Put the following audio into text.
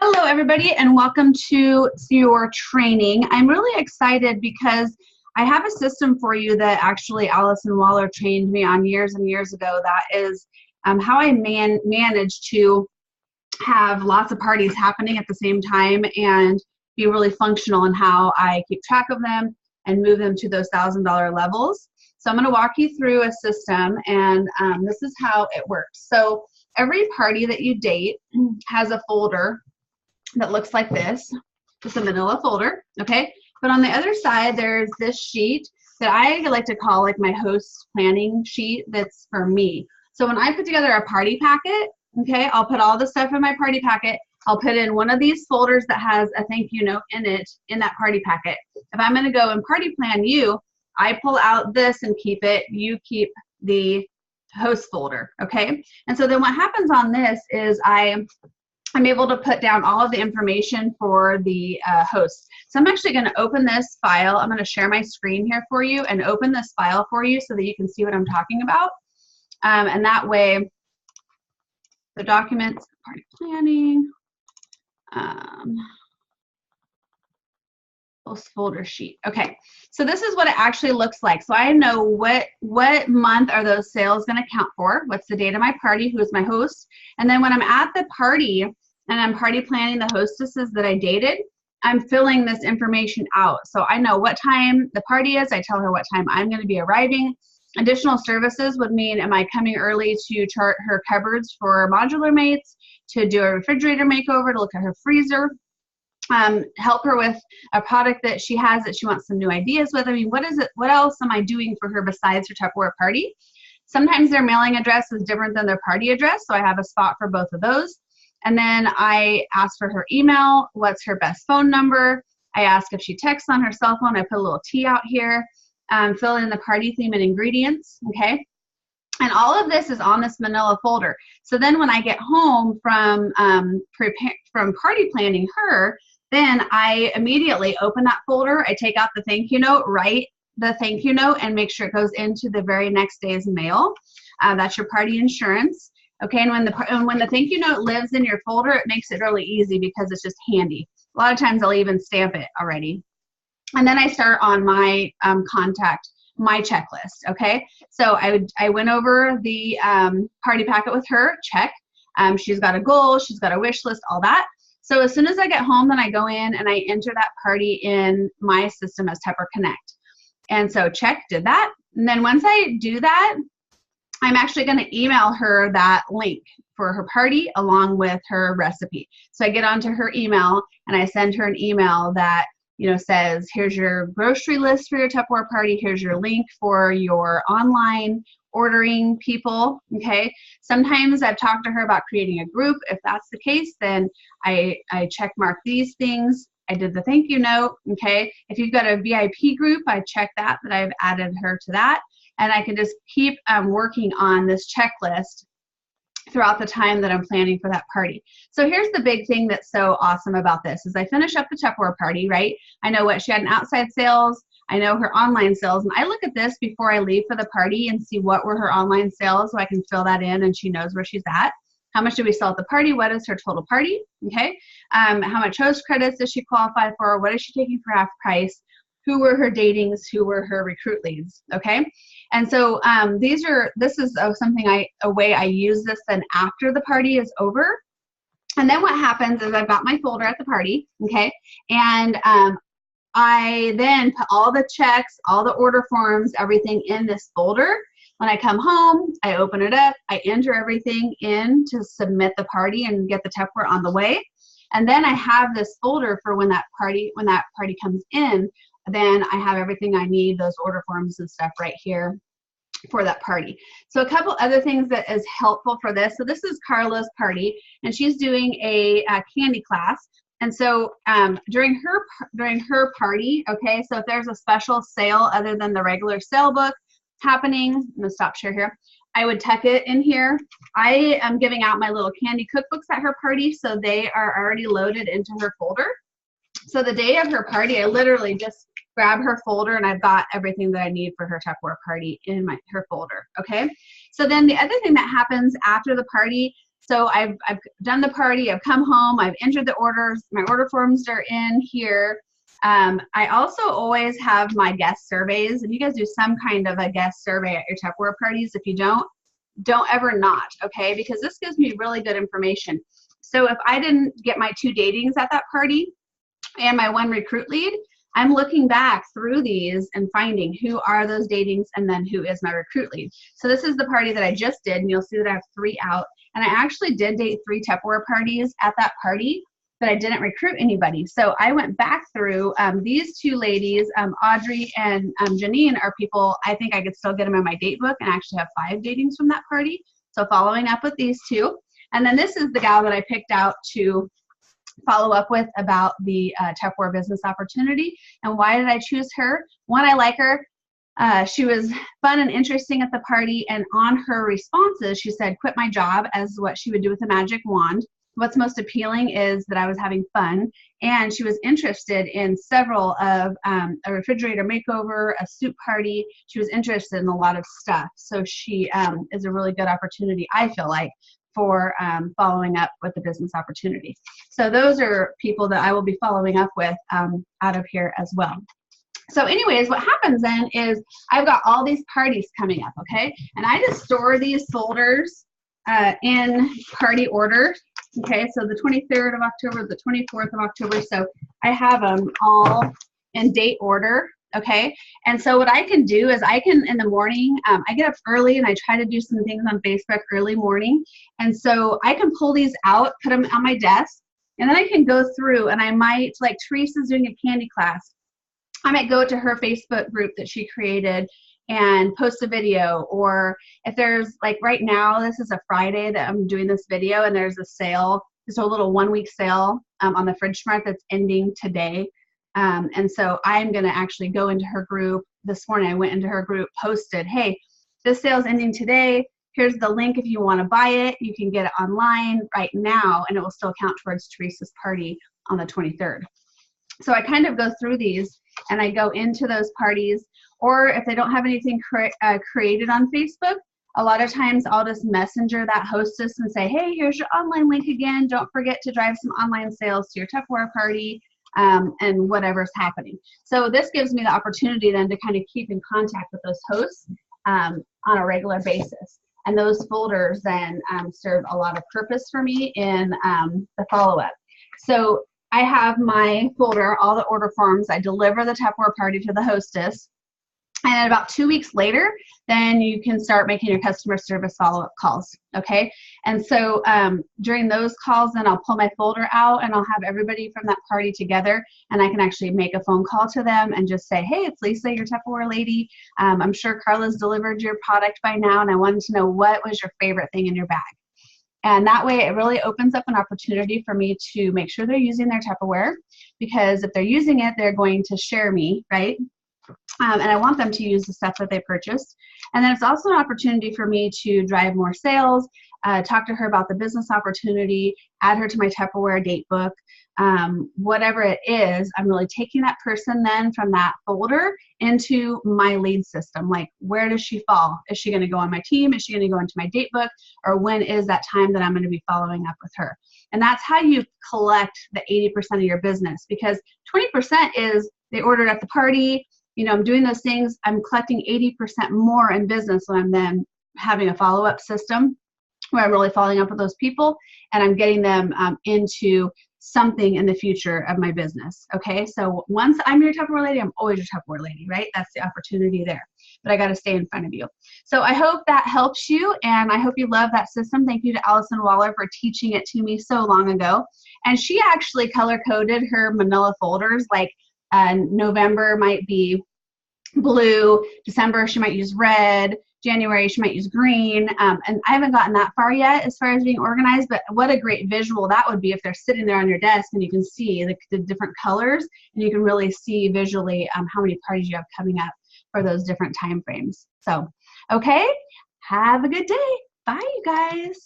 Hello, everybody, and welcome to your training. I'm really excited because I have a system for you that actually Allison Waller trained me on years and years ago. That is how I manage to have lots of parties happening at the same time and be really functional in how I keep track of them and move them to those $1,000 levels. So I'm going to walk you through a system, and this is how it works. So every party that you date has a folder that looks like this. It's a manila folder, okay? But on the other side, there's this sheet that I like to call like my host planning sheet that's for me. So when I put together a party packet, okay, I'll put all the stuff in my party packet. I'll put in one of these folders that has a thank you note in it in that party packet. If I'm going to go and party plan you, I pull out this and keep it. You keep the host folder, okay? And so then what happens on this is I'm able to put down all of the information for the host. So I'm actually going to open this file. I'm going to share my screen here for you and open this file for you so that you can see what I'm talking about. And that way, the documents, party planning, host folder sheet. Okay, so this is what it actually looks like. So I know what month are those sales going to count for, what's the date of my party, who is my host, and then when I'm at the party and I'm party planning the hostesses that I dated, I'm filling this information out. So I know what time the party is. I tell her what time I'm going to be arriving. Additional services would mean, am I coming early to chart her cupboards for modular mates, to do a refrigerator makeover, to look at her freezer, help her with a product that she has that she wants some new ideas with. I mean, what else am I doing for her besides her Tupperware party? Sometimes their mailing address is different than their party address, so I have a spot for both of those. And then I ask for her email, what's her best phone number. I ask if she texts on her cell phone. I put a little T out here, fill in the party theme and ingredients, okay? And all of this is on this manila folder. So then when I get home from party planning her, then I immediately open that folder. I take out the thank you note, write the thank you note, and make sure it goes into the very next day's mail. That's your party insurance. Okay, and when the thank you note lives in your folder, it makes it really easy because it's just handy. A lot of times I'll even stamp it already. And then I start on my my checklist, okay? So I went over the party packet with her, check. She's got a goal, she's got a wish list, all that. So as soon as I get home, then I go in and I enter that party in my system as Tupper Connect. And so check, did that. And then once I do that, I'm actually going to email her that link for her party along with her recipe. So I get onto her email and I send her an email that, you know, says, here's your grocery list for your Tupperware party. Here's your link for your online ordering people, okay? Sometimes I've talked to her about creating a group. If that's the case, then I check mark these things. I did the thank you note, okay? If you've got a VIP group, I check that I've added her to that. And I can just keep working on this checklist throughout the time that I'm planning for that party. So here's the big thing that's so awesome about this is I finish up the Tupperware party, right? I know what she had in outside sales. I know her online sales. And I look at this before I leave for the party and see what were her online sales so I can fill that in and she knows where she's at. How much did we sell at the party? What is her total party? Okay. How much host credits does she qualify for? What is she taking for half price? Who were her datings? Who were her recruit leads? Okay. And so this is a way I use this then after the party is over. And then what happens is I've got my folder at the party, okay, and I then put all the checks, all the order forms, everything in this folder. When I come home, I open it up, I enter everything in to submit the party and get the Tupperware on the way. And then I have this folder for when that party comes in, then I have everything I need, those order forms and stuff right here for that party. So a couple other things that is helpful for this. So this is Carla's party, and she's doing a candy class. And so during her party, okay, so if there's a special sale other than the regular sale book happening, I'm gonna stop share here, I would tuck it in here. I am giving out my little candy cookbooks at her party, so they are already loaded into her folder. So the day of her party, I literally just grab her folder and I've got everything that I need for her Tupperware party in her folder, okay? So then the other thing that happens after the party, So I've done the party, I've come home, I've entered the orders, my order forms are in here. I also always have my guest surveys, and you guys do some kind of a guest survey at your Tupperware parties. If you don't ever not, okay? Because this gives me really good information. So if I didn't get my 2 datings at that party and my 1 recruit lead, I'm looking back through these and finding who are those datings and then who is my recruit lead. So this is the party that I just did, and you'll see that I have 3 out. And I actually did date 3 Tupperware parties at that party, but I didn't recruit anybody. So I went back through these 2 ladies, Audrey and Janine, are people I think I could still get them in my date book and actually have 5 datings from that party. So following up with these 2. And then this is the gal that I picked out to follow up with about the Tupperware business opportunity. And why did I choose her? 1, I like her. She was fun and interesting at the party, and on her responses, she said, quit my job, as what she would do with a magic wand. What's most appealing is that I was having fun, and she was interested in several of a refrigerator makeover, a soup party. She was interested in a lot of stuff. So she is a really good opportunity, I feel like, for following up with the business opportunity. So those are people that I will be following up with out of here as well. So anyways, what happens then is I've got all these parties coming up, okay? And I just store these folders in party order, okay? So the 23rd of October, the 24th of October. So I have them all in date order, okay? And so what I can do is I can, in the morning, I get up early and I try to do some things on Facebook early morning. And so I can pull these out, put them on my desk, and then I can go through and I might, like Teresa's doing a candy class, I might go to her Facebook group that she created and post a video. Or if there's, like right now, this is a Friday that I'm doing this video, and there's a sale, just a little 1-week sale on the Fridge Smart that's ending today. And so I'm going to actually go into her group. This morning I went into her group, posted, hey, this sale's ending today. Here's the link if you want to buy it. You can get it online right now, and it will still count towards Teresa's party on the 23rd. So I kind of go through these and I go into those parties, or if they don't have anything created on Facebook, a lot of times I'll just messenger that hostess and say, hey, here's your online link again. Don't forget to drive some online sales to your Tupperware party and whatever's happening. So this gives me the opportunity then to kind of keep in contact with those hosts on a regular basis. And those folders then serve a lot of purpose for me in the follow-up. So I have my folder, all the order forms. I deliver the Tupperware party to the hostess. And about 2 weeks later, then you can start making your customer service follow-up calls, okay? And so during those calls, then I'll pull my folder out and I'll have everybody from that party together, and I can actually make a phone call to them and just say, hey, it's Lisa, your Tupperware lady. I'm sure Carla's delivered your product by now, and I wanted to know what was your favorite thing in your bag. And that way, it really opens up an opportunity for me to make sure they're using their Tupperware, because if they're using it, they're going to share me, right? And I want them to use the stuff that they purchased. And then it's also an opportunity for me to drive more sales, talk to her about the business opportunity, add her to my Tupperware date book, whatever it is. I'm really taking that person then from that folder into my lead system. Like, where does she fall? Is she going to go on my team? Is she going to go into my date book? Or when is that time that I'm going to be following up with her? And that's how you collect the 80% of your business, because 20% is they ordered at the party. You know, I'm doing those things. I'm collecting 80% more in business when I'm then having a follow-up system where I'm really following up with those people and I'm getting them into something in the future of my business. Okay, so once I'm your Tupperware lady, I'm always your Tupperware lady, right? That's the opportunity there. But I got to stay in front of you. So I hope that helps you, and I hope you love that system. Thank you to Allison Waller for teaching it to me so long ago. And she actually color-coded her manila folders. Like November might be blue, December she might use red, January she might use green, and I haven't gotten that far yet as far as being organized, but what a great visual that would be if they're sitting there on your desk and you can see the different colors, and you can really see visually how many parties you have coming up for those different time frames. So, okay, have a good day. Bye, you guys.